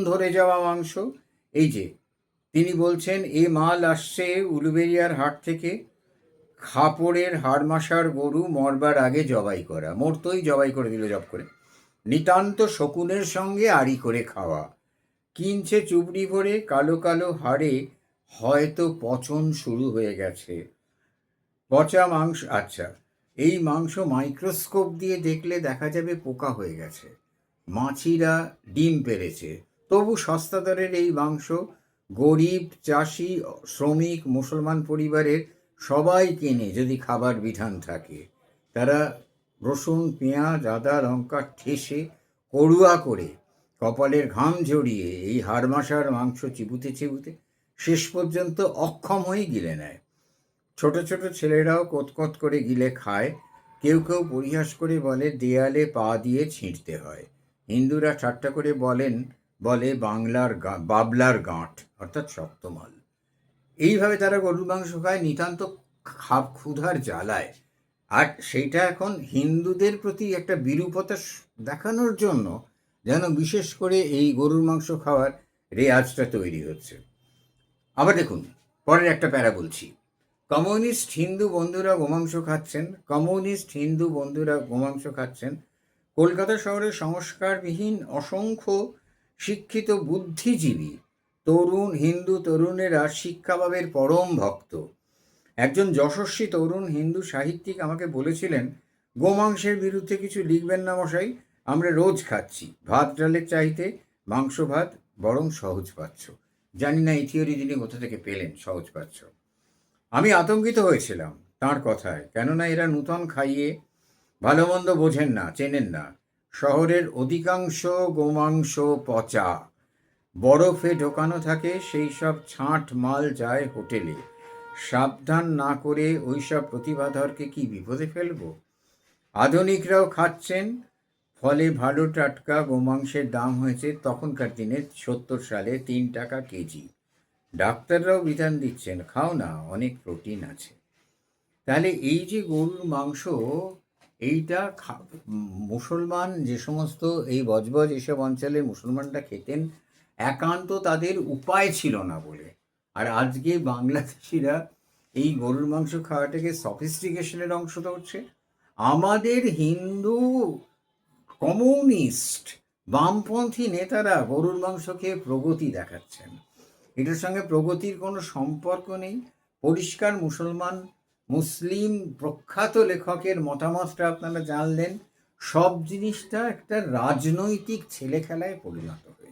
ধরে যাওয়া মাংস। এই যে তিনি বলছেন এ মাল আসছে উলুবেরিয়ার হাট থেকে, খাপড়ের হাড়মাসার গরু মরবার আগে জবাই করা, মরতই জবাই করে দিল জব করে, নিতান্ত শকুনের সঙ্গে আড়ি করে খাওয়া, কিনছে চুবড়ি ভরে, কালো কালো হাড়ে হয়তো পচন শুরু হয়ে গেছে, পচা মাংস। আচ্ছা, এই মাংস মাইক্রোস্কোপ দিয়ে দেখলে দেখা যাবে পোকা হয়ে গেছে, মাছিরা ডিম পেড়েছে, তবু সস্তা দরের এই মাংস গরিব চাষি শ্রমিক মুসলমান পরিবারের সবাই কেনে যদি খাবার বিধান থাকে। তারা রসুন পেঁয়াজ আদা লঙ্কা ঠেসে করুয়া করে কপালের ঘাম ঝরিয়ে এই হাড়মাসার মাংস চিবুতে চিবুতে শেষ পর্যন্ত অক্ষম হয়ে গিলে নেয়। ছোট ছোট ছেলেরাও কোতকত করে গিলে খায়। কেউ কেউ পরিহাস করে বলে দেয়ালে পা দিয়ে ছিঁড়তে হয়। হিন্দুরা ঠাট্টা করে বলে বাবলার গাঁট, অর্থাৎ শক্তমাল। এইভাবে তারা গরুর মাংস খায় নিতান্ত ক্ষুধার জ্বালায়। আর সেইটা এখন হিন্দুদের প্রতি একটা বিরূপতা দেখানোর জন্য যেন বিশেষ করে এই গরুর মাংস খাওয়ার রেওয়াজটা তৈরি হচ্ছে। আবার দেখুন, পরের একটা প্যারা বলছি। কমিউনিস্ট হিন্দু বন্ধুরা গোমাংস খাচ্ছেন। কলকাতা শহরে সংস্কারবিহীন অসংখ্য শিক্ষিত বুদ্ধিজীবী হিন্দু তরুণেরা শিক্ষাভাবের পরম ভক্ত। একজন যশস্বী তরুণ হিন্দু সাহিত্যিক আমাকে বলেছিলেন, গোমাংসের বিরুদ্ধে কিছু লিখবেন না মশাই, আমরা রোজ খাচ্ছি, ভাত ডালের চাইতে মাংস ভাত বরং সহজ পাচ্ছ। জানি না এই থিওরি তিনি কোথা থেকে পেলেন, সহজ পাচ্ছ। আমি আতঙ্কিত হয়েছিলাম তাঁর কথায়, কেননা এরা নূতন খাইয়ে ভালো মন্দ বোঝেন না, চেনেন না। শহরের অধিকাংশ গোমাংস পচা, বরফে ঢোকানো থাকে, সেই সব ছাঁট মাল যায় হোটেলে। সাবধান না করে ওইসব প্রতিভাধরকে কি বিপদে ফেলব? আধুনিকরাও খাচ্ছেন, ফলে ভালো টাটকা গোমাংসের দাম হয়েছে তখনকার দিনে 70 সালে 3 টাকা কেজি। ডাক্তাররাও বিধান দিচ্ছেন, খাও না, অনেক প্রোটিন আছে। তাহলে এই যে গরুর মাংস, এইটা মুসলমান যে সমস্ত এই বজবজ এসব অঞ্চলে মুসলমানরা খেতেন, একান্ত তাদের উপায় ছিল না বলে। আর আজকে বাংলাদেশিরা এই গরুর মাংস খাওয়াটাকে সফিস্টিকেশনের অংশ ধরছে। আমাদের হিন্দু কমিউনিস্ট বামপন্থী নেতারা গরুর মাংস খেয়ে প্রগতি দেখাচ্ছেন। এটার সঙ্গে প্রগতির কোনো সম্পর্ক নেই। পরিষ্কার মুসলিম প্রখ্যাত লেখকের মতামতটা আপনারা জানলেন। সব জিনিসটা একটা রাজনৈতিক ছেলে খেলায় পরিণত হয়েছে।